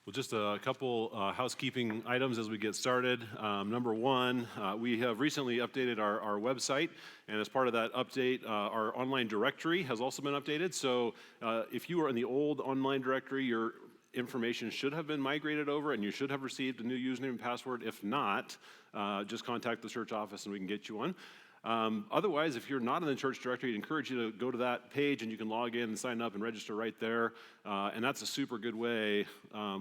Well, just a couple housekeeping items as we get started. Number one, we have recently updated our website, and as part of that update, our online directory has also been updated. So if you were in the old online directory, your information should have been migrated over, and you should have received a new username and password. If not, just contact the church office and we can get you one. Otherwise, if you're not in the church directory, I'd encourage you to go to that page and you can log in and sign up and register right there. And that's a super good way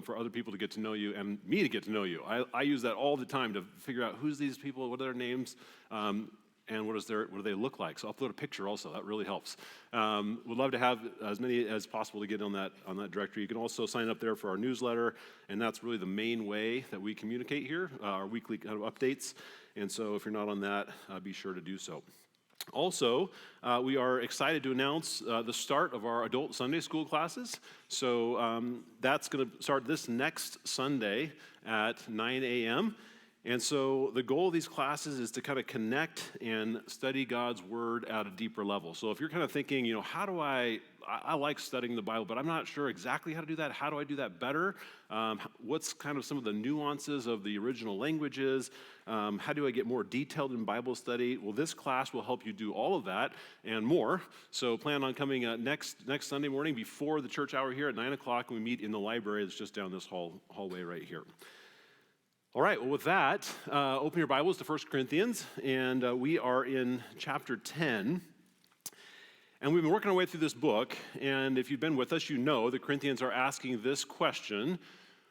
for other people to get to know you and me to get to know you. I use that all the time to figure out who's these people, what are their names, and what do they look like. So I'll upload a picture also. That really helps. We'd love to have as many as possible to get on that directory. You can also sign up there for our newsletter, and that's really the main way that we communicate here, our weekly kind of updates. And so if you're not on that, be sure to do so. Also, we are excited to announce the start of our adult Sunday school classes. So that's going to start this next Sunday at 9 a.m. And so the goal of these classes is to kind of connect and study God's Word at a deeper level. So if you're kind of thinking, how do I like studying the Bible, but I'm not sure exactly how to do that. How do I do that better? What's kind of some of the nuances of the original languages? How do I get more detailed in Bible study? Well, this class will help you do all of that and more. So plan on coming next Sunday morning before the church hour here at 9 o'clock. We meet in the library that's just down this hallway right here. All right, well, with that, open your Bibles to 1 Corinthians, and we are in chapter 10. And we've been working our way through this book, and if you've been with us, you know the Corinthians are asking this question,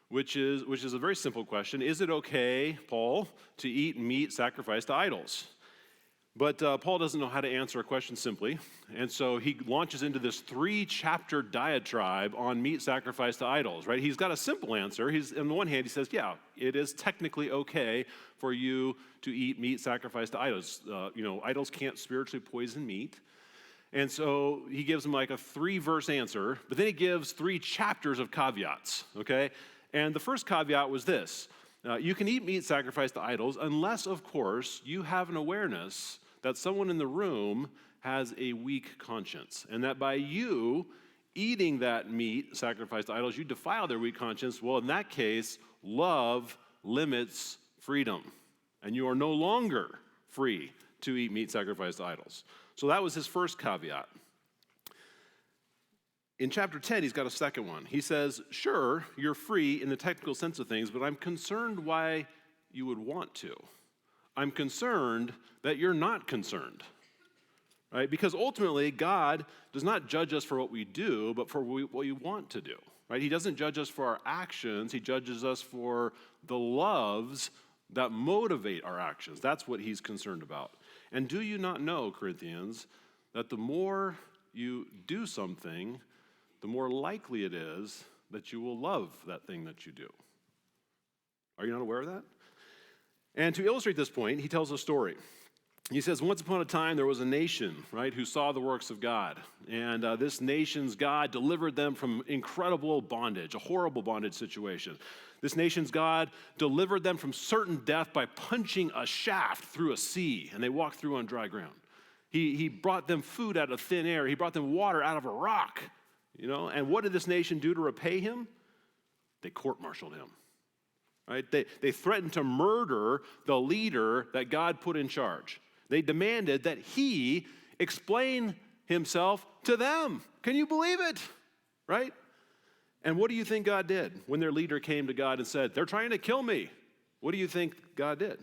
which is a very simple question. Is it okay, Paul, to eat meat sacrificed to idols? But Paul doesn't know how to answer a question simply, and so he launches into this 3-chapter diatribe on meat sacrificed to idols, right? He's got a simple answer. On the one hand, he says, yeah, it is technically okay for you to eat meat sacrificed to idols. Idols can't spiritually poison meat. And so he gives them like a 3-verse answer, but then he gives 3 chapters of caveats, okay? And the first caveat was this. You can eat meat sacrificed to idols unless, of course, you have an awareness that someone in the room has a weak conscience, and that by you eating that meat sacrificed to idols, you defile their weak conscience. Well, in that case, love limits freedom, and you are no longer free to eat meat sacrificed to idols. So that was his first caveat. In chapter 10, he's got a second one. He says, sure, you're free in the technical sense of things, but I'm concerned why you would want to. I'm concerned that you're not concerned, right? Because ultimately, God does not judge us for what we do, but for what we want to do, right? He doesn't judge us for our actions. He judges us for the loves that motivate our actions. That's what he's concerned about. And do you not know, Corinthians, that the more you do something, the more likely it is that you will love that thing that you do? Are you not aware of that? And to illustrate this point, he tells a story. He says, once upon a time, there was a nation, right, who saw the works of God. And this nation's God delivered them from incredible bondage, a horrible bondage situation. This nation's God delivered them from certain death by punching a shaft through a sea, and they walked through on dry ground. He brought them food out of thin air. He brought them water out of a rock, And what did this nation do to repay him? They court-martialed him. Right? They threatened to murder the leader that God put in charge. They demanded that he explain himself to them. Can you believe it? Right? And what do you think God did when their leader came to God and said, they're trying to kill me? What do you think God did?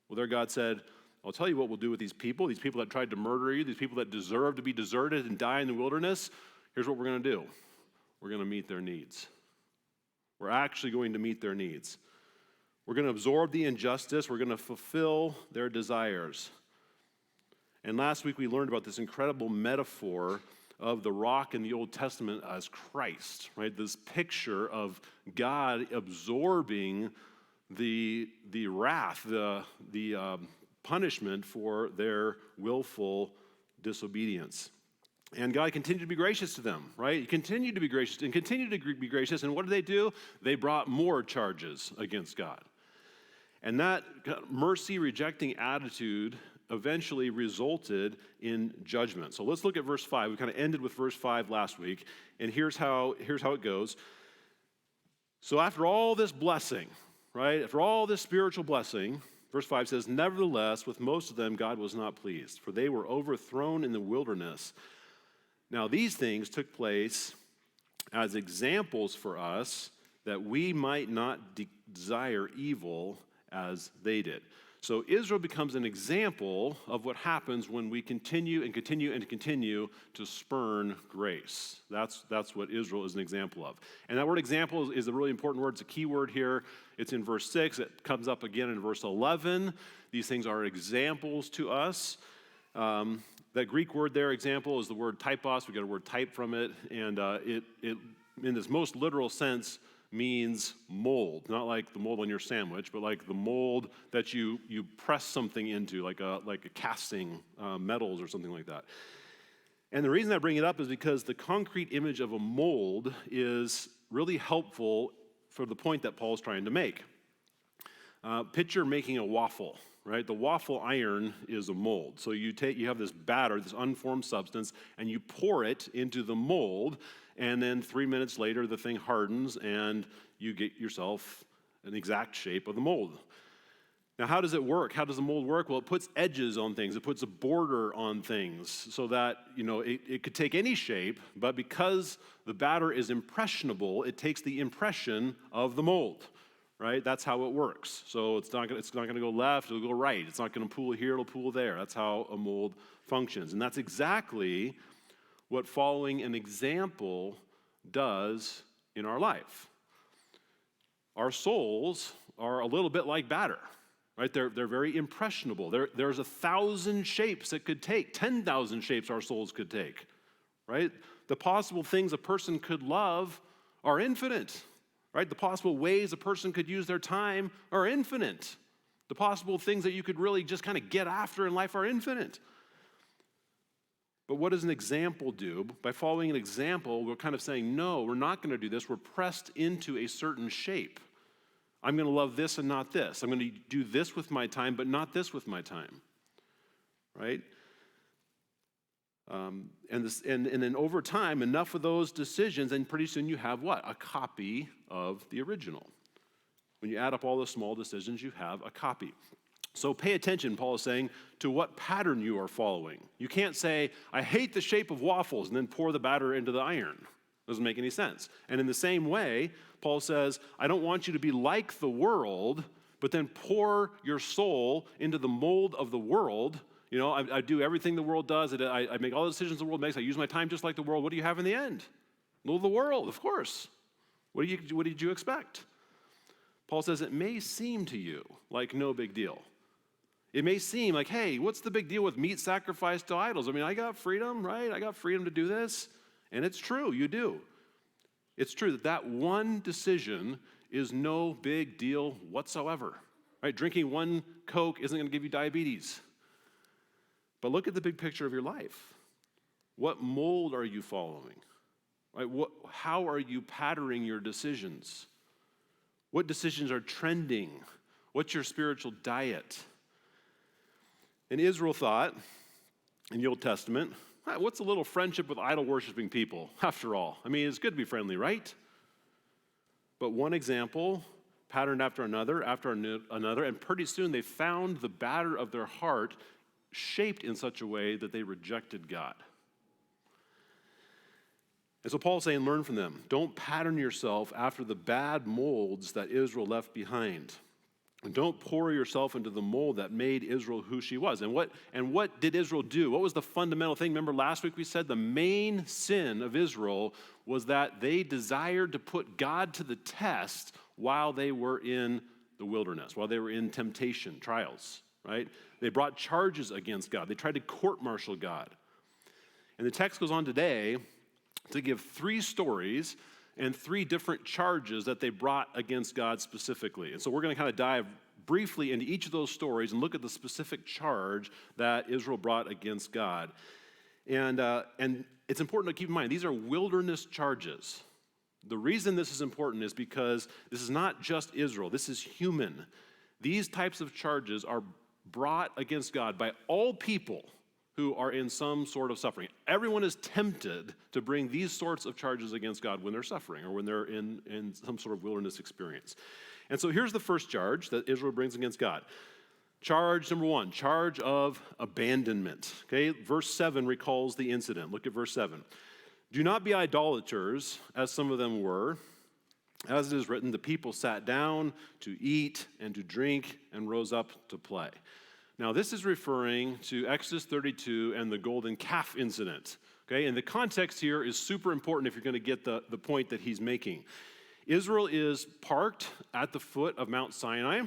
Well, their God said, I'll tell you what we'll do with these people that tried to murder you, these people that deserve to be deserted and die in the wilderness. Here's what we're going to do. We're going to meet their needs. We're actually going to meet their needs. We're going to absorb the injustice. We're going to fulfill their desires. And last week we learned about this incredible metaphor of the rock in the Old Testament as Christ, right? This picture of God absorbing the wrath, the punishment for their willful disobedience. And God continued to be gracious to them, right? He continued to be gracious and continued to be gracious. And what did they do? They brought more charges against God. And that mercy-rejecting attitude eventually resulted in judgment. So let's look at verse 5. We kind of ended with verse 5 last week. And here's how it goes. So after all this blessing, right, after all this spiritual blessing, verse 5 says, nevertheless, with most of them God was not pleased, for they were overthrown in the wilderness. Now these things took place as examples for us that we might not desire evil as they did. So Israel becomes an example of what happens when we continue and continue and continue to spurn grace. That's what Israel is an example of. And that word example is a really important word. It's a key word here. It's in verse 6. It comes up again in verse 11. These things are examples to us. That Greek word there, example, is the word typos. We got a word type from it. And it in this most literal sense, means mold, not like the mold on your sandwich, but like the mold that you press something into, like a casting, metals or something like that. And the reason I bring it up is because the concrete image of a mold is really helpful for the point that Paul's trying to make. Picture making a waffle, right? The waffle iron is a mold. So you have this batter, this unformed substance, and you pour it into the mold, and then 3 minutes later, the thing hardens, and you get yourself an exact shape of the mold. Now, how does it work? How does the mold work? Well, it puts edges on things. It puts a border on things so that, it could take any shape, but because the batter is impressionable, it takes the impression of the mold, right? That's how it works. So it's not going to go left, it'll go right. It's not going to pool here, it'll pool there. That's how a mold functions. And that's exactly what following an example does in our life. Our souls are a little bit like batter, right? They're very impressionable. There's 1,000 shapes it could take, 10,000 shapes our souls could take, right? The possible things a person could love are infinite, right? The possible ways a person could use their time are infinite. The possible things that you could really just kind of get after in life are infinite. But what does an example do? By following an example, we're kind of saying, no, we're not going to do this. We're pressed into a certain shape. I'm going to love this and not this. I'm going to do this with my time, but not this with my time, right? And then over time, enough of those decisions, and pretty soon you have what? A copy of the original. When you add up all the small decisions, you have a copy. So pay attention, Paul is saying, to what pattern you are following. You can't say, I hate the shape of waffles, and then pour the batter into the iron. Doesn't make any sense. And in the same way, Paul says, I don't want you to be like the world, but then pour your soul into the mold of the world. I do everything the world does. I make all the decisions the world makes. I use my time just like the world. What do you have in the end? Well, the world, of course. What did you expect? Paul says, it may seem to you like no big deal. It may seem like, hey, what's the big deal with meat sacrificed to idols? I mean, I got freedom, right? I got freedom to do this. And it's true, you do. It's true that one decision is no big deal whatsoever, right? Drinking one Coke isn't going to give you diabetes. But look at the big picture of your life. What mold are you following? Right? How are you patterning your decisions? What decisions are trending? What's your spiritual diet? And Israel thought, in the Old Testament, what's a little friendship with idol-worshiping people, after all? I mean, it's good to be friendly, right? But one example, patterned after another, and pretty soon they found the batter of their heart shaped in such a way that they rejected God. And so Paul's saying, learn from them. Don't pattern yourself after the bad molds that Israel left behind. And don't pour yourself into the mold that made Israel who she was. And what did Israel do? What was the fundamental thing? Remember last week we said the main sin of Israel was that they desired to put God to the test while they were in the wilderness, while they were in temptation, trials, right? They brought charges against God. They tried to court-martial God. And the text goes on today to give 3 stories and 3 different charges that they brought against God specifically. And so we're going to kind of dive briefly into each of those stories and look at the specific charge that Israel brought against God. And it's important to keep in mind, these are wilderness charges. The reason this is important is because this is not just Israel. This is human. These types of charges are brought against God by all people who are in some sort of suffering. Everyone is tempted to bring these sorts of charges against God when they're suffering or when they're in some sort of wilderness experience. And so here's the first charge that Israel brings against God. Charge number one, charge of abandonment. Okay, verse 7 recalls the incident. Look at verse 7. Do not be idolaters, as some of them were. As it is written, the people sat down to eat and to drink and rose up to play. Now, this is referring to Exodus 32 and the golden calf incident. Okay, and the context here is super important if you're going to get the point that he's making. Israel is parked at the foot of Mount Sinai,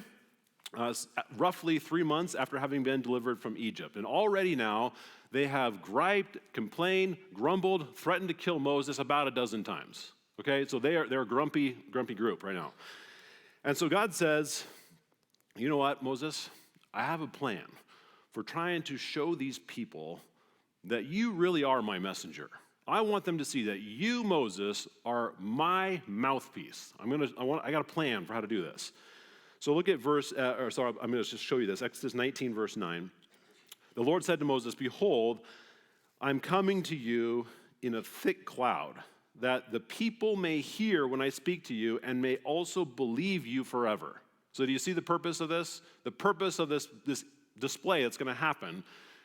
roughly 3 months after having been delivered from Egypt. And already now, they have griped, complained, grumbled, threatened to kill Moses about a dozen times. Okay, so they're a grumpy group right now. And so God says, you know what, Moses? I have a plan for trying to show these people that you really are my messenger. I want them to see that you, Moses, are my mouthpiece. I got a plan for how to do this. So look at I'm going to just show you this. Exodus 19, verse 9. The Lord said to Moses, behold, I'm coming to you in a thick cloud, that the people may hear when I speak to you and may also believe you forever. So do you see the purpose of this? The purpose of this display that's going to happen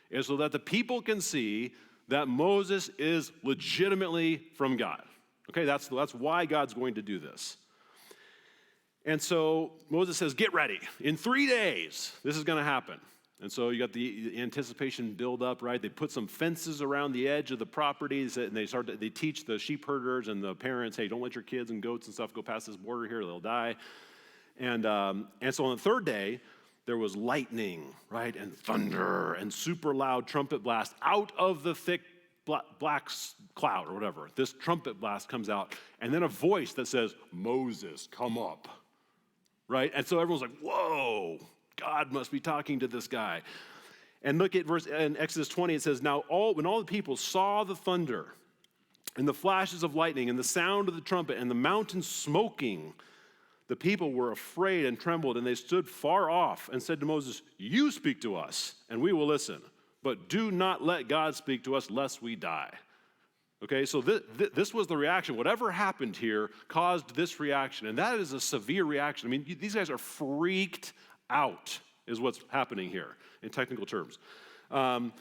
is so that the people can see that Moses is legitimately from God. Okay, that's why God's going to do this. And so Moses says, get ready. In 3 days, this is going to happen. And so you got the anticipation build up, right? They put some fences around the edge of the properties, and they teach the sheep herders and the parents, hey, don't let your kids and goats and stuff go past this border here, they'll die. And so on the third day, there was lightning, right, and thunder and super loud trumpet blast out of the thick black cloud or whatever. This trumpet blast comes out, and then a voice that says, Moses, come up, right? And so everyone's like, whoa, God must be talking to this guy. And look at verse in Exodus 20, it says, now when all the people saw the thunder and the flashes of lightning and the sound of the trumpet and the mountain smoking, the people were afraid and trembled, and they stood far off and said to Moses, you speak to us, and we will listen. But do not let God speak to us, lest we die. Okay, so this was the reaction. Whatever happened here caused this reaction, and that is a severe reaction. I mean, these guys are freaked out, is what's happening here in technical terms. And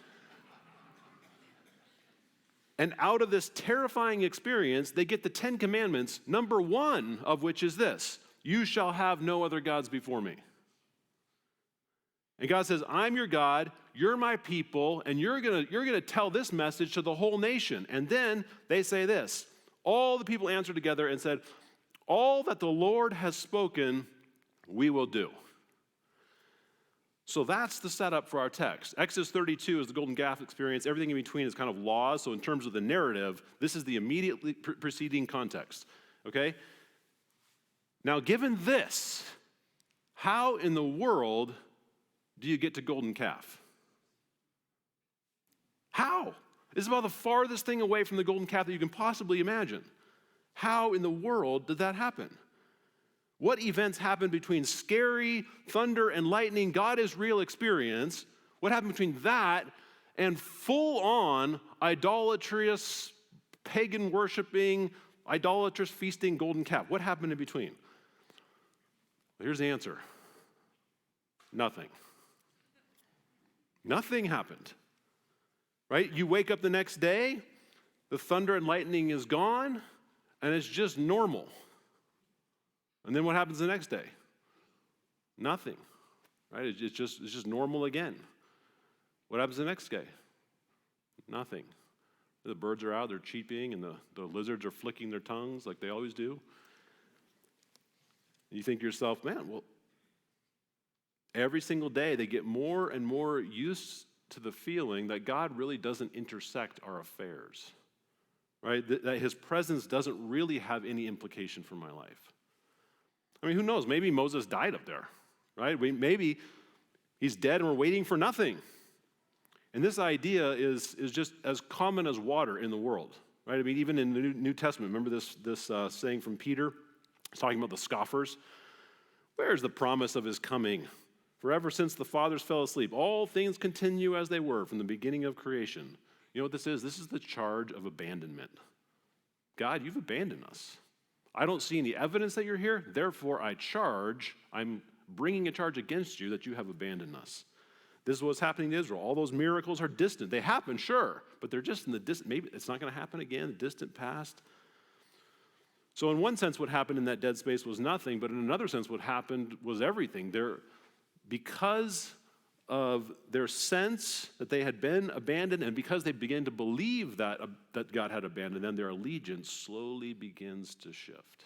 out of this terrifying experience, they get the 10 Commandments, number one of which is this: you shall have no other gods before me. And God says, I'm your God, you're my people, and you're gonna tell this message to the whole nation. And then they say this: all the people answered together and said, all that the Lord has spoken, we will do. So that's the setup for our text. Exodus 32 is the golden calf experience. Everything in between is kind of laws. So in terms of the narrative, this is the immediately preceding context. Okay? Now, given this, how in the world do you get to golden calf? How? This is about the farthest thing away from the golden calf that you can possibly imagine. How in the world did that happen? What events happened between scary thunder and lightning, God is real experience? What happened between that and full-on idolatrous, pagan worshiping, idolatrous feasting golden calf? What happened in between? Well, here's the answer. Nothing. Nothing happened. Right? You wake up the next day, the thunder and lightning is gone, and it's just normal. And then what happens the next day? Nothing, right? It's just normal again. What happens the next day? Nothing. The birds are out, they're cheeping, and the lizards are flicking their tongues like they always do. And you think to yourself, man, well, every single day they get more and more used to the feeling that God really doesn't intersect our affairs, right? That his presence doesn't really have any implication for my life. I mean, who knows? Maybe Moses died up there, right? Maybe he's dead and we're waiting for nothing. And this idea is just as common as water in the world, right? I mean, even in the New Testament, remember this saying from Peter? He's talking about the scoffers. Where's the promise of his coming? For ever since the fathers fell asleep, all things continue as they were from the beginning of creation. You know what this is? This is the charge of abandonment. God, you've abandoned us. I don't see any evidence that you're here, therefore I'm bringing a charge against you that you have abandoned us. This is what's happening to Israel. All those miracles are distant. They happen, sure, but they're just in the distant, maybe it's not going to happen again, the distant past. So in one sense, what happened in that dead space was nothing, but in another sense, what happened was everything. Because of their sense that they had been abandoned, and because they began to believe that God had abandoned them, their allegiance slowly begins to shift.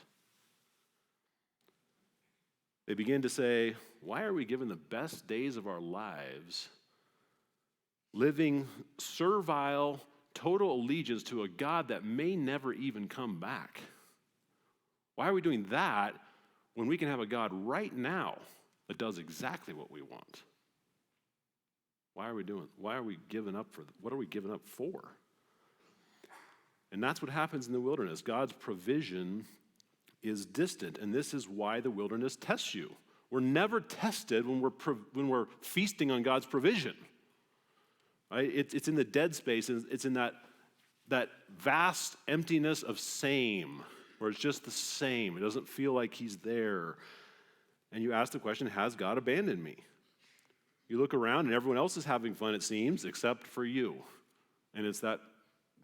They begin to say, why are we given the best days of our lives living servile, total allegiance to a God that may never even come back? Why are we doing that when we can have a God right now that does exactly what we want? Why are we giving up what are we giving up for? And that's what happens in the wilderness. God's provision is distant, and this is why the wilderness tests you. We're never tested when we're feasting on God's provision. Right? It's in the dead space, and it's in that vast emptiness of same, where it's just the same. It doesn't feel like he's there. And you ask the question, has God abandoned me? You look around and everyone else is having fun, it seems, except for you. And it's that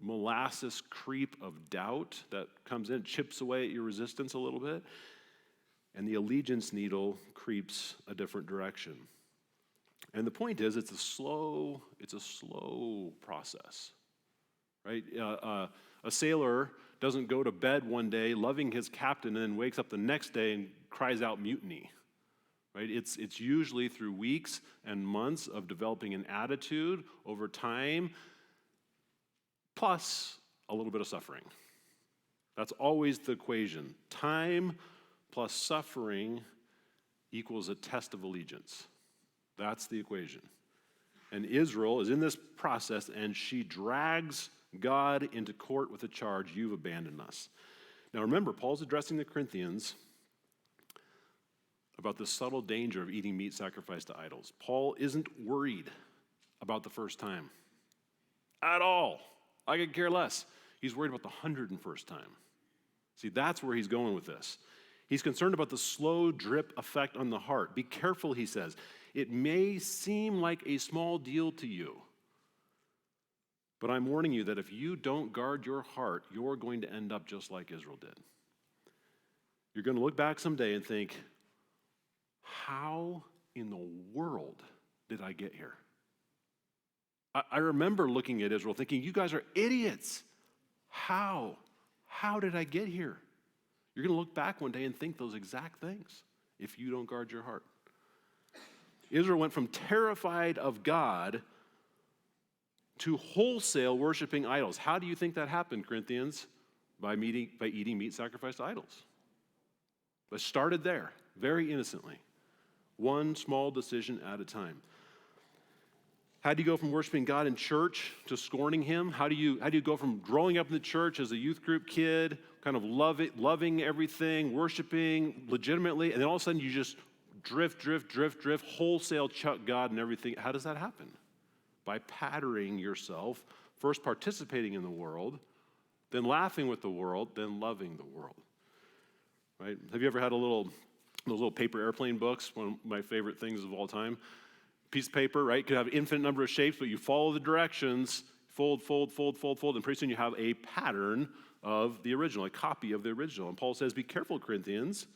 molasses creep of doubt that comes in, chips away at your resistance a little bit, and the allegiance needle creeps a different direction. And the point is, it's a slow process, right? A sailor doesn't go to bed one day loving his captain and then wakes up the next day and cries out mutiny. Right? It's usually through weeks and months of developing an attitude over time, plus a little bit of suffering. That's always the equation. Time plus suffering equals a test of allegiance. That's the equation. And Israel is in this process, and she drags God into court with a charge, you've abandoned us. Now remember, Paul's addressing the Corinthians about the subtle danger of eating meat sacrificed to idols. Paul isn't worried about the first time at all. I could care less. He's worried about the 101st time. See, that's where he's going with this. He's concerned about the slow drip effect on the heart. Be careful, he says. It may seem like a small deal to you, but I'm warning you that if you don't guard your heart, you're going to end up just like Israel did. You're going to look back someday and think, how in the world did I get here? I remember looking at Israel thinking, you guys are idiots. How? How did I get here? You're going to look back one day and think those exact things if you don't guard your heart. Israel went from terrified of God to wholesale worshiping idols. How do you think that happened, Corinthians? By eating meat sacrificed to idols. But started there, very innocently. One small decision at a time. How do you go from worshiping God in church to scorning him? How do you go from growing up in the church as a youth group kid, kind of loving everything, worshiping legitimately, and then all of a sudden you just drift, wholesale chuck God and everything? How does that happen? By patterning yourself, first participating in the world, then laughing with the world, then loving the world. Right? Have you ever had those little paper airplane books? One of my favorite things of all time. Piece of paper, right? Could have an infinite number of shapes, but you follow the directions, fold, and pretty soon you have a pattern of the original, a copy of the original. And Paul says, be careful, Corinthians.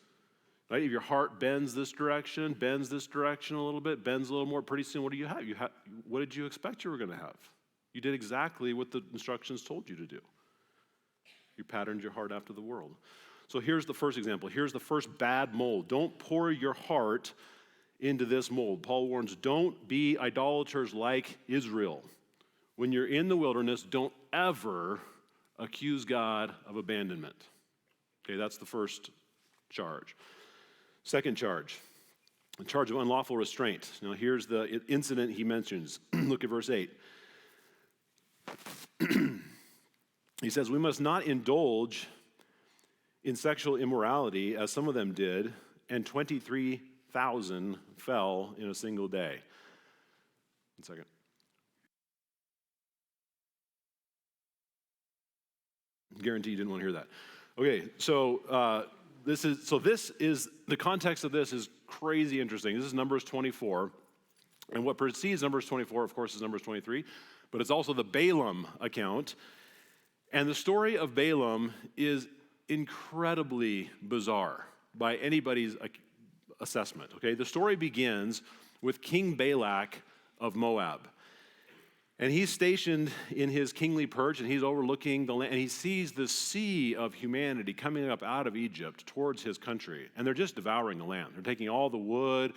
Right? If your heart bends this direction a little bit, bends a little more, pretty soon what do you have? What did you expect you were going to have? You did exactly what the instructions told you to do. You patterned your heart after the world. So here's the first example. Here's the first bad mold. Don't pour your heart into this mold. Paul warns, don't be idolaters like Israel. When you're in the wilderness, don't ever accuse God of abandonment. Okay, that's the first charge. Second charge, the charge of unlawful restraint. Now here's the incident he mentions. Look at verse 8. He says, we must not indulge in sexual immorality, as some of them did, and 23 3,000 fell in a single day. 1 second. Guarantee you didn't want to hear that. Okay, so this is the context of this is crazy interesting. This is Numbers 24, and what precedes Numbers 24, of course, is Numbers 23, but it's also the Balaam account. And the story of Balaam is incredibly bizarre by anybody's assessment. Okay, the story begins with King Balak of Moab. And he's stationed in his kingly perch, and he's overlooking the land, and he sees the sea of humanity coming up out of Egypt towards his country. And they're just devouring the land. They're taking all the wood,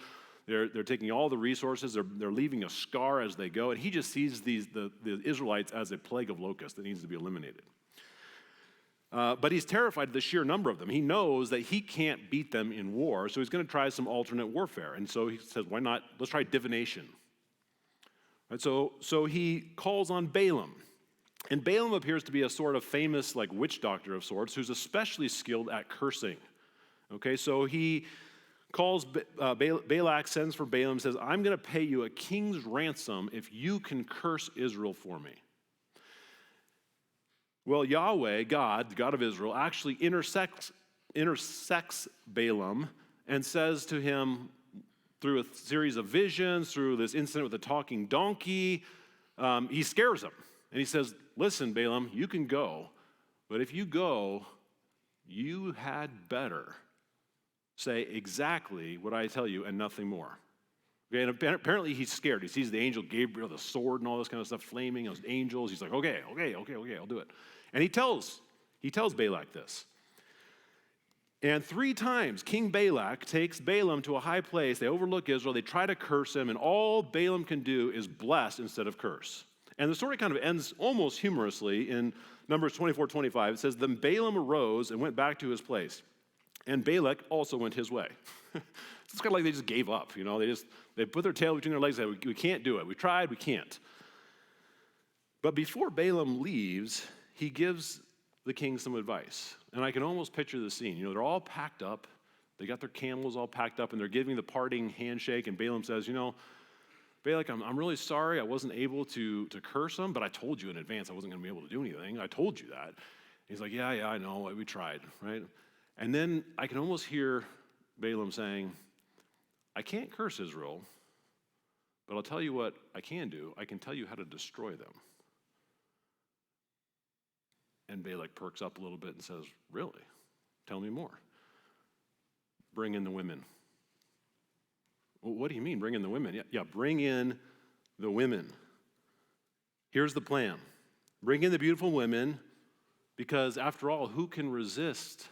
they're taking all the resources, they're leaving a scar as they go, and he just sees the Israelites as a plague of locusts that needs to be eliminated. But he's terrified of the sheer number of them. He knows that he can't beat them in war, so he's going to try some alternate warfare. And so he says, why not? Let's try divination. Right, so he calls on Balaam. And Balaam appears to be a sort of famous like witch doctor of sorts who's especially skilled at cursing. Okay, so he calls, Balak sends for Balaam, says, I'm going to pay you a king's ransom if you can curse Israel for me. Well, Yahweh, God, the God of Israel, actually intersects Balaam and says to him, through a series of visions, through this incident with the talking donkey, he scares him. And he says, listen, Balaam, you can go, but if you go, you had better say exactly what I tell you and nothing more. Okay, and apparently he's scared. He sees the angel Gabriel, the sword and all this kind of stuff flaming, those angels. He's like, okay, I'll do it. And he tells Balak this. And 3 times, King Balak takes Balaam to a high place. They overlook Israel. They try to curse him, and all Balaam can do is bless instead of curse. And the story kind of ends almost humorously in Numbers 24-25. It says, then Balaam arose and went back to his place, and Balak also went his way. It's kind of like they just gave up, you know. They put their tail between their legs and said, we can't do it. We tried, we can't. But before Balaam leaves, he gives the king some advice. And I can almost picture the scene. You know, they're all packed up. They got their camels all packed up, and they're giving the parting handshake. And Balaam says, you know, Balak, I'm really sorry I wasn't able to curse them, but I told you in advance I wasn't going to be able to do anything. I told you that. He's like, yeah, I know. We tried, right? And then I can almost hear Balaam saying, I can't curse Israel, but I'll tell you what I can do. I can tell you how to destroy them. And Balak perks up a little bit and says, really? Tell me more. Bring in the women. Well, what do you mean, bring in the women? Yeah, bring in the women. Here's the plan. Bring in the beautiful women, because after all, who can resist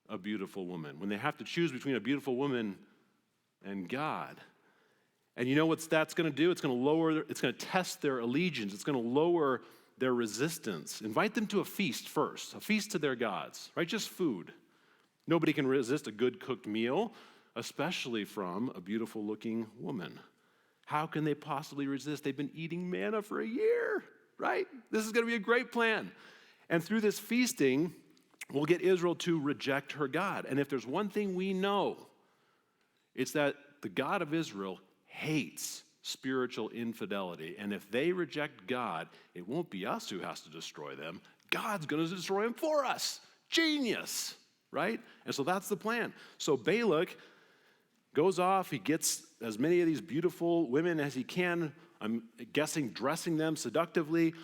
a beautiful woman when they have to choose between a beautiful woman and God? And you know what that's going to do? It's going to test their allegiance. It's going to lower their resistance. Invite them to a feast first, a feast to their gods, right? Just food. Nobody can resist a good cooked meal, especially from a beautiful looking woman. How can they possibly resist? They've been eating manna for a year, right? This is going to be a great plan. And through this feasting, we'll get Israel to reject her God. And if there's one thing we know, it's that the God of Israel hates spiritual infidelity. And if they reject God, it won't be us who has to destroy them. God's going to destroy them for us. Genius, right? And so that's the plan. So Balak goes off. He gets as many of these beautiful women as he can. I'm guessing dressing them seductively.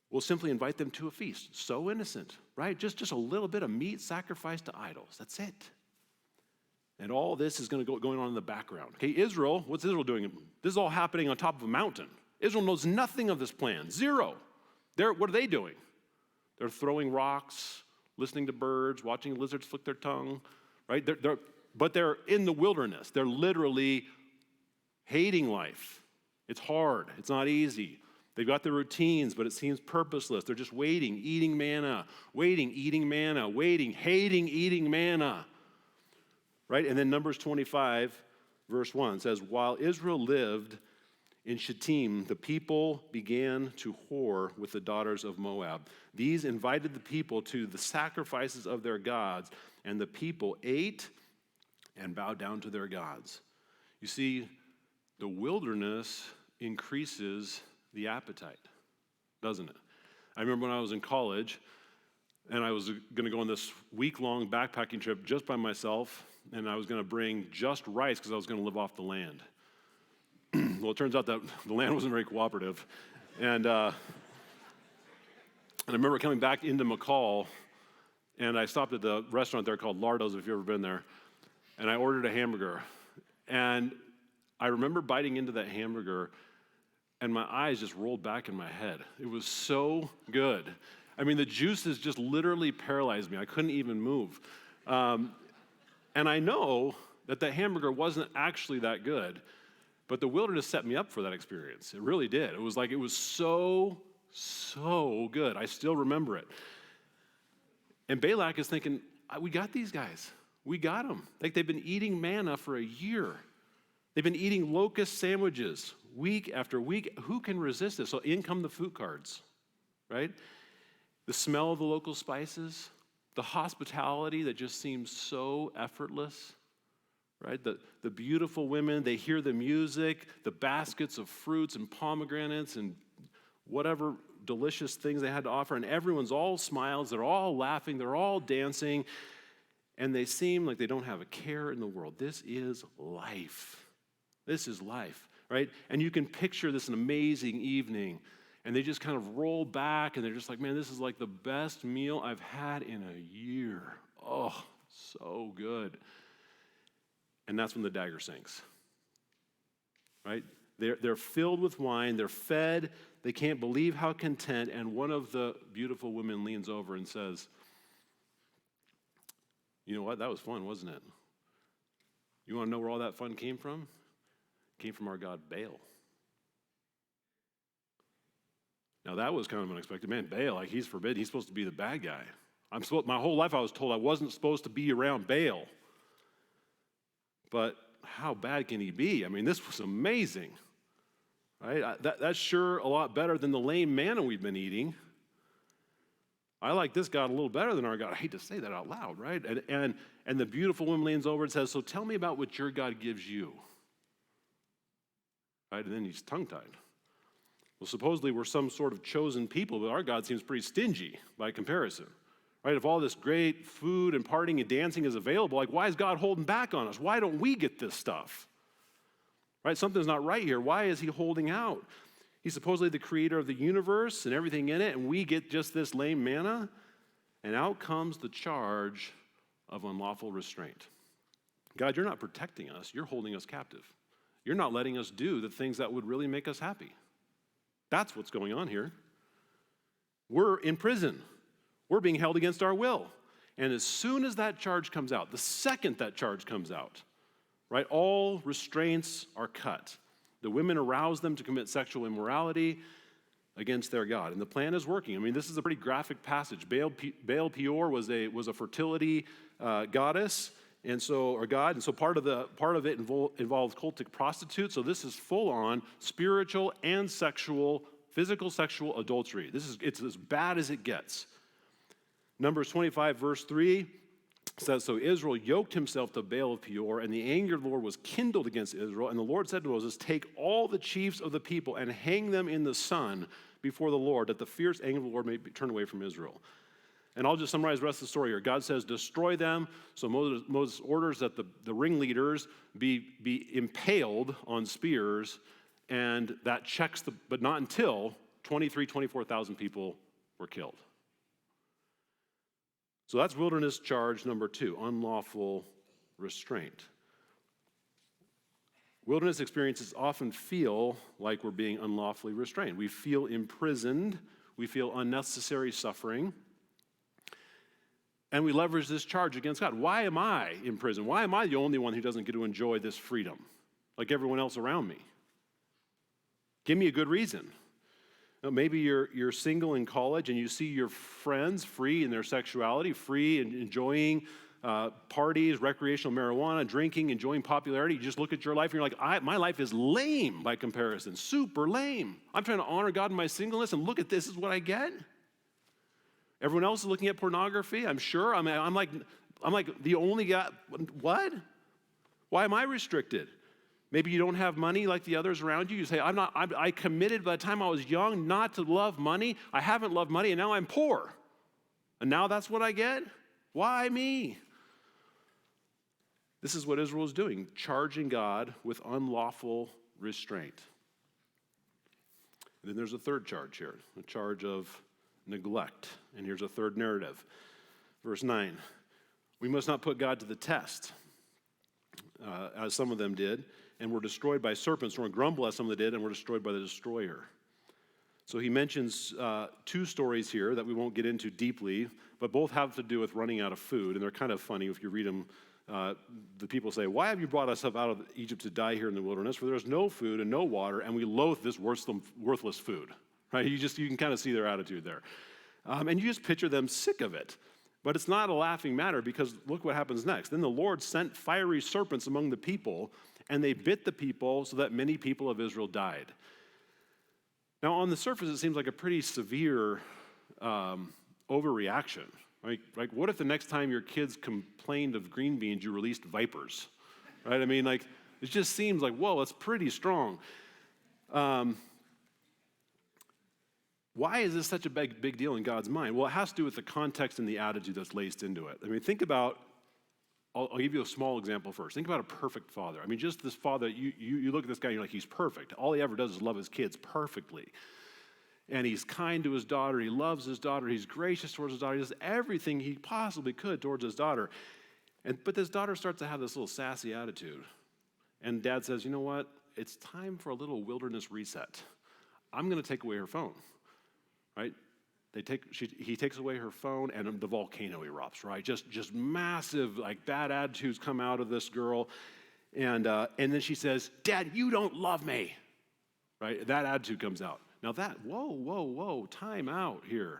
We'll simply invite them to a feast. So innocent, right? Just a little bit of meat sacrificed to idols. That's it. And all this is going on in the background. Okay, Israel, what's Israel doing? This is all happening on top of a mountain. Israel knows nothing of this plan. Zero. What are they doing? They're throwing rocks, listening to birds, watching lizards flick their tongue, right? But they're in the wilderness. They're literally hating life. It's hard. It's not easy. They've got their routines, but it seems purposeless. They're just waiting, eating manna, waiting, eating manna, waiting, hating eating manna. Right? And then Numbers 25, verse 1 says, while Israel lived in Shittim, the people began to whore with the daughters of Moab. These invited the people to the sacrifices of their gods, and the people ate and bow down to their gods. You see, the wilderness increases the appetite, doesn't it? I remember when I was in college, and I was going to go on this week-long backpacking trip just by myself, and I was going to bring just rice because I was going to live off the land. Well, it turns out that the land wasn't very cooperative. And I remember coming back into McCall, and I stopped at the restaurant there called Lardo's, if you've ever been there, and I ordered a hamburger. And I remember biting into that hamburger, and my eyes just rolled back in my head. It was so good. I mean, the juices just literally paralyzed me. I couldn't even move. And I know that hamburger wasn't actually that good, but the wilderness set me up for that experience. It really did. It was so good. I still remember it. And Balak is thinking, we got these guys. We got them. Like, they've been eating manna for a year. They've been eating locust sandwiches week after week. Who can resist this? So in come the food cards, right? The smell of the local spices, the hospitality that just seems so effortless, right? The beautiful women, they hear the music, the baskets of fruits and pomegranates and whatever delicious things they had to offer, and everyone's all smiles, they're all laughing, they're all dancing, and they seem like they don't have a care in the world. This is life. This is life, right? And you can picture this an amazing evening, and they just kind of roll back, and they're just like, man, this is like the best meal I've had in a year. Oh, so good. And that's when the dagger sinks, right? They're filled with wine, they're fed, they can't believe how content, and one of the beautiful women leans over and says, you know what, that was fun, wasn't it? You want to know where all that fun came from? It came from our god Baal. Now that was kind of unexpected. Man, Baal, like, he's forbidden, he's supposed to be the bad guy. My whole life I was told I wasn't supposed to be around Baal. But how bad can he be? I mean, this was amazing, right? That's sure a lot better than the lame manna we've been eating. I like this God a little better than our God. I hate to say that out loud, right? And the beautiful woman leans over and says, so tell me about what your God gives you. Right? And then he's tongue-tied. Well, supposedly we're some sort of chosen people, but our God seems pretty stingy by comparison. Right? If all this great food and partying and dancing is available, like, why is God holding back on us? Why don't we get this stuff? Right? Something's not right here. Why is he holding out? He's supposedly the creator of the universe and everything in it, and we get just this lame manna? And out comes the charge of unlawful restraint. God, you're not protecting us. You're holding us captive. You're not letting us do the things that would really make us happy. That's what's going on here. We're in prison. We're being held against our will. And as soon as that charge comes out, the second that charge comes out, right, all restraints are cut. The women arouse them to commit sexual immorality against their God. And the plan is working. I mean, this is a pretty graphic passage. Baal Peor was a fertility goddess, and so part of it involves cultic prostitutes. So this is full on spiritual and physical sexual adultery. It's as bad as it gets. Numbers 25, verse 3 says, so Israel yoked himself to Baal of Peor, and the anger of the Lord was kindled against Israel. And the Lord said to Moses, take all the chiefs of the people and hang them in the sun before the Lord, that the fierce anger of the Lord may be turned away from Israel. And I'll just summarize the rest of the story here. God says, destroy them. So Moses orders that the ringleaders be impaled on spears, and that checks but not until 24,000 people were killed. So that's wilderness charge number 2, unlawful restraint. Wilderness experiences often feel like we're being unlawfully restrained. We feel imprisoned. We feel unnecessary suffering. And we leverage this charge against God. Why am I in prison? Why am I the only one who doesn't get to enjoy this freedom like everyone else around me? Give me a good reason. Maybe you're single in college and you see your friends free in their sexuality, free and enjoying parties, recreational marijuana, drinking, enjoying popularity. You just look at your life and you're like, my life is lame by comparison, super lame. I'm trying to honor God in my singleness, and look at this is what I get. Everyone else is looking at pornography, I'm sure. I'm like the only guy. What? Why am I restricted? Maybe you don't have money like the others around you. You say, I committed by the time I was young not to love money. I haven't loved money, and now I'm poor. And now that's what I get? Why me? This is what Israel is doing, charging God with unlawful restraint. And then there's a third charge here, a charge of neglect. And here's a third narrative. Verse 9, we must not put God to the test, as some of them did, and were destroyed by serpents, or grumble as some of them did, and were destroyed by the destroyer. So he mentions two stories here that we won't get into deeply, but both have to do with running out of food, and they're kind of funny if you read them. The people say, why have you brought us up out of Egypt to die here in the wilderness? For there is no food and no water, and we loathe this worthless food. Right? You can kind of see their attitude there. And you just picture them sick of it. But it's not a laughing matter, because look what happens next. Then the Lord sent fiery serpents among the people, and they bit the people so that many people of Israel died. Now, on the surface, it seems like a pretty severe overreaction. Like, what if the next time your kids complained of green beans, you released vipers? Right? I mean, like, it just seems like, whoa, that's pretty strong. Why is this such a big deal in God's mind? Well, it has to do with the context and the attitude that's laced into it. I mean, think about, I'll give you a small example first. Think about a perfect father. I mean, just this father, you look at this guy and you're like, he's perfect. All he ever does is love his kids perfectly. And he's kind to his daughter. He loves his daughter. He's gracious towards his daughter. He does everything he possibly could towards his daughter. But this daughter starts to have this little sassy attitude. And dad says, you know what? It's time for a little wilderness reset. I'm going to take away her phone. Right? He takes away her phone, and the volcano erupts, right? Just massive, like, bad attitudes come out of this girl. And then she says, Dad, you don't love me. Right? That attitude comes out. Now whoa, time out here.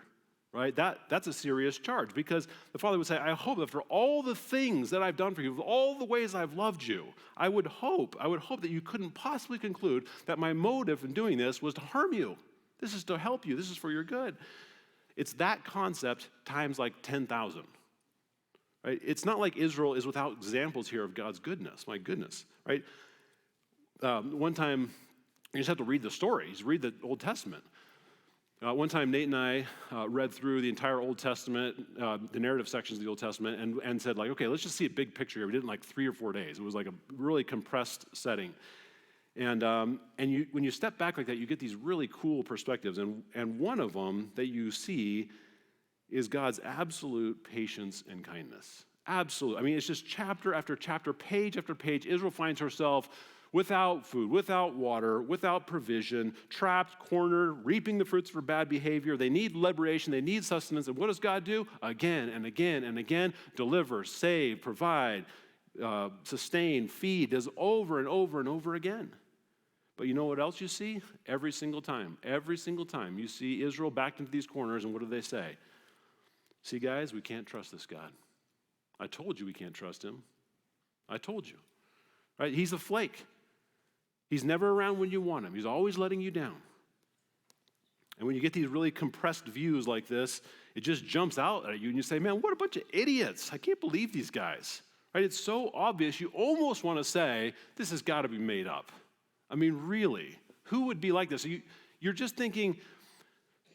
Right? That's a serious charge, because the father would say, I hope that for all the things that I've done for you, all the ways I've loved you, I would hope that you couldn't possibly conclude that my motive in doing this was to harm you. This is to help you. This is for your good. It's that concept times like 10,000. Right? It's not like Israel is without examples here of God's goodness. My goodness. Right? One time, you just have to read the stories. Read the Old Testament. One time, Nate and I read through the entire Old Testament, the narrative sections of the Old Testament, and said, like, okay, let's just see a big picture here. We did it in like 3 or 4 days. It was like a really compressed setting. And when you step back like that, you get these really cool perspectives. And one of them that you see is God's absolute patience and kindness. Absolute. I mean, it's just chapter after chapter, page after page. Israel finds herself without food, without water, without provision, trapped, cornered, reaping the fruits of her bad behavior. They need liberation. They need sustenance. And what does God do? Again and again and again, deliver, save, provide, sustain, feed. Does over and over and over again. But you know what else you see? Every single time you see Israel backed into these corners, and what do they say? See, guys, we can't trust this God. I told you we can't trust him. I told you. Right? He's a flake. He's never around when you want him. He's always letting you down. And when you get these really compressed views like this, it just jumps out at you, and you say, man, what a bunch of idiots. I can't believe these guys. Right? It's so obvious, you almost want to say, this has got to be made up. I mean, really, who would be like this? You're just thinking,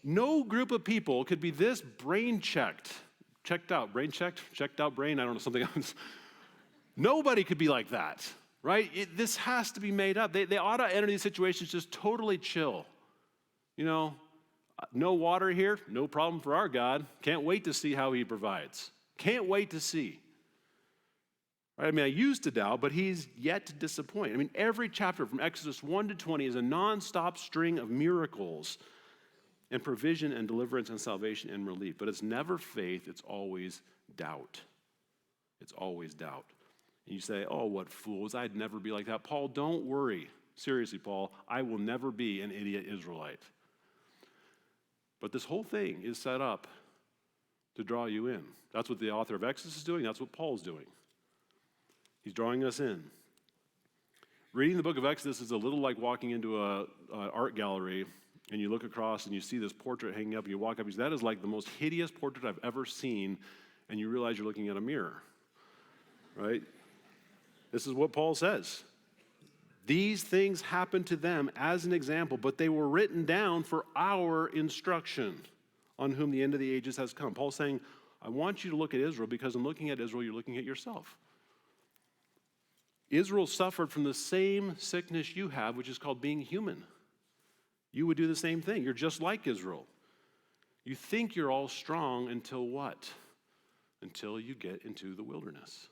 no group of people could be this checked out brain, I don't know, something else. Nobody could be like that, right? This has to be made up. They ought to enter these situations just totally chill. You know, no water here, no problem for our God. Can't wait to see how he provides. Can't wait to see. I mean, I used to doubt, but he's yet to disappoint. I mean, every chapter from Exodus 1 to 20 is a nonstop string of miracles and provision and deliverance and salvation and relief. But it's never faith, it's always doubt. It's always doubt. And you say, oh, what fools, I'd never be like that. Paul, don't worry. Seriously, Paul, I will never be an idiot Israelite. But this whole thing is set up to draw you in. That's what the author of Exodus is doing. That's what Paul's doing. He's drawing us in. Reading the book of Exodus is a little like walking into an art gallery, and you look across and you see this portrait hanging up, and you walk up, and you say, that is like the most hideous portrait I've ever seen, and you realize you're looking at a mirror, right? This is what Paul says. These things happened to them as an example, but they were written down for our instruction, on whom the end of the ages has come. Paul's saying, I want you to look at Israel because in looking at Israel, you're looking at yourself. Israel suffered from the same sickness you have, which is called being human. You would do the same thing. You're just like Israel. You think you're all strong until what? Until you get into the wilderness.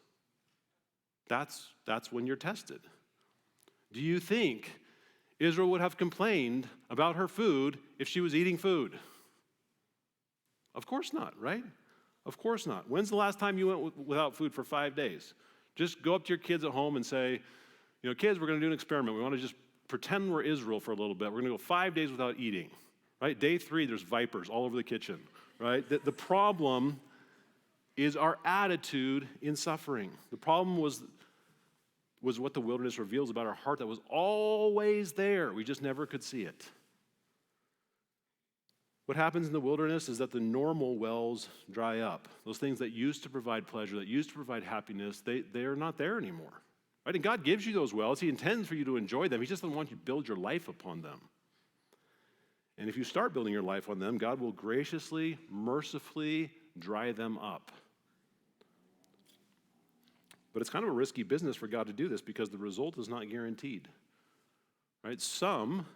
That's when you're tested. Do you think Israel would have complained about her food if she was eating food? Of course not, right? Of course not. When's the last time you went without food for 5 days? Just go up to your kids at home and say, kids, we're going to do an experiment. We want to just pretend we're Israel for a little bit. We're going to go 5 days without eating, right? Day 3, there's vipers all over the kitchen, right? The problem is our attitude in suffering. The problem was what the wilderness reveals about our heart that was always there. We just never could see it. What happens in the wilderness is that the normal wells dry up. Those things that used to provide pleasure, that used to provide happiness, they are not there anymore. Right? And God gives you those wells. He intends for you to enjoy them. He just doesn't want you to build your life upon them. And if you start building your life on them, God will graciously, mercifully dry them up. But it's kind of a risky business for God to do this because the result is not guaranteed. Right? Some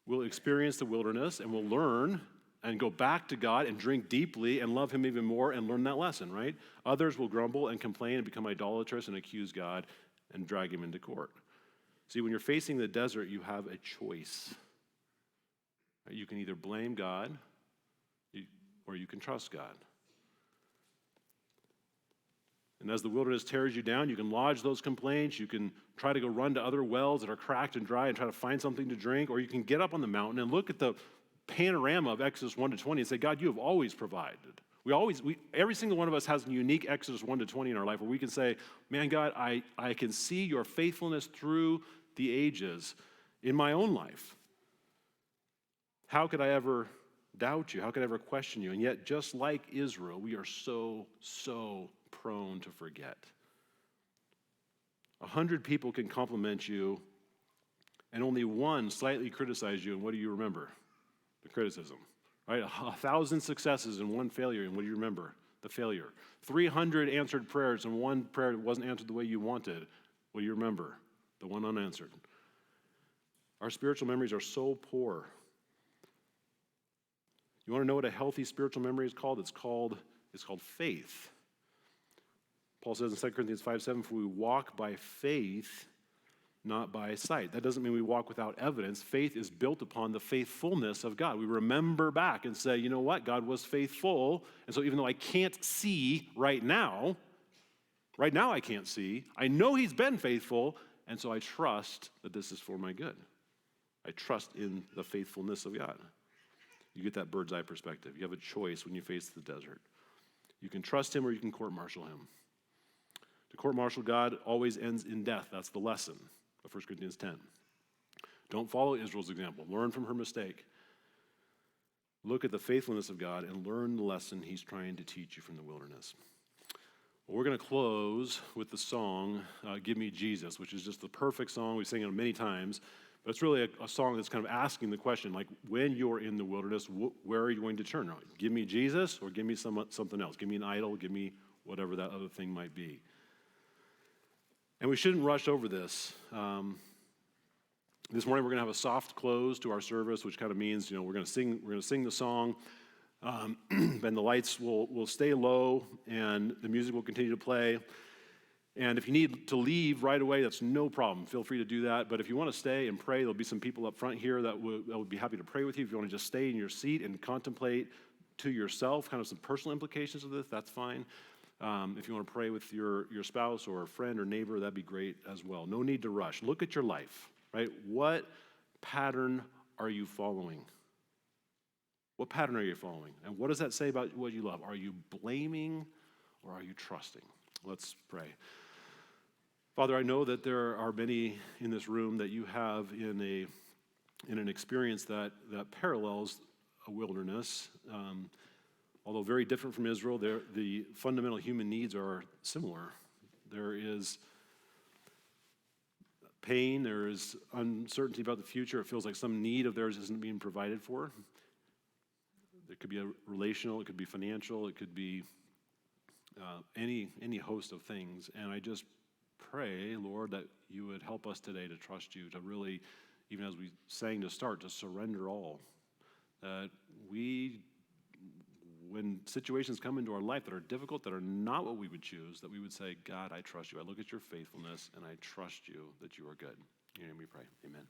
will experience the wilderness and will learn and go back to God and drink deeply and love him even more and learn that lesson, right? Others will grumble and complain and become idolatrous and accuse God and drag him into court. See, when you're facing the desert, you have a choice. Right? You can either blame God or you can trust God. And as the wilderness tears you down, you can lodge those complaints. You can try to go run to other wells that are cracked and dry and try to find something to drink. Or you can get up on the mountain and look at the panorama of Exodus 1 to 20 and say, God, you have always provided. Every single one of us has a unique Exodus 1 to 20 in our life where we can say, man, God, I can see your faithfulness through the ages in my own life. How could I ever doubt you? How could I ever question you? And yet, just like Israel, we are so prone to forget. 100 people can compliment you, and only one slightly criticize you, and what do you remember? The criticism. Right? 1,000 successes and one failure, and what do you remember? The failure. 300 answered prayers, and one prayer wasn't answered the way you wanted. What do you remember? The one unanswered. Our spiritual memories are so poor. You want to know what a healthy spiritual memory is called? It's called faith. Paul says in 2 Corinthians 5:7, for we walk by faith, not by sight. That doesn't mean we walk without evidence. Faith is built upon the faithfulness of God. We remember back and say, you know what? God was faithful. And so even though I can't see right now I can't see, I know he's been faithful, and so I trust that this is for my good. I trust in the faithfulness of God. You get that bird's eye perspective. You have a choice when you face the desert. You can trust him or you can court-martial him. To court-martial God always ends in death. That's the lesson of 1 Corinthians 10. Don't follow Israel's example. Learn from her mistake. Look at the faithfulness of God and learn the lesson he's trying to teach you from the wilderness. Well, we're going to close with the song, Give Me Jesus, which is just the perfect song. We've sang it many times. But it's really a song that's kind of asking the question, like, when you're in the wilderness, where are you going to turn? Give me Jesus or give me something else. Give me an idol. Give me whatever that other thing might be. And we shouldn't rush over this. This morning we're going to have a soft close to our service, which kind of means, we're going to sing the song, and the lights will stay low, and the music will continue to play. And if you need to leave right away, that's no problem. Feel free to do that. But if you want to stay and pray, there'll be some people up front here that would be happy to pray with you. If you want to just stay in your seat and contemplate to yourself kind of some personal implications of this, that's fine. If you want to pray with your spouse or a friend or neighbor, that'd be great as well. No need to rush. Look at your life, right? What pattern are you following? What pattern are you following? And what does that say about what you love? Are you blaming or are you trusting? Let's pray. Father, I know that there are many in this room that you have in an experience that parallels a wilderness. Although very different from Israel, the fundamental human needs are similar. There is pain, there is uncertainty about the future. It feels like some need of theirs isn't being provided for. It could be a relational, it could be financial, it could be any host of things. And I just pray, Lord, that you would help us today to trust you, to really, even as we sang to start, to surrender all. That we, when situations come into our life that are difficult, that are not what we would choose, that we would say, God, I trust you. I look at your faithfulness, and I trust you that you are good. In your name we pray. Amen.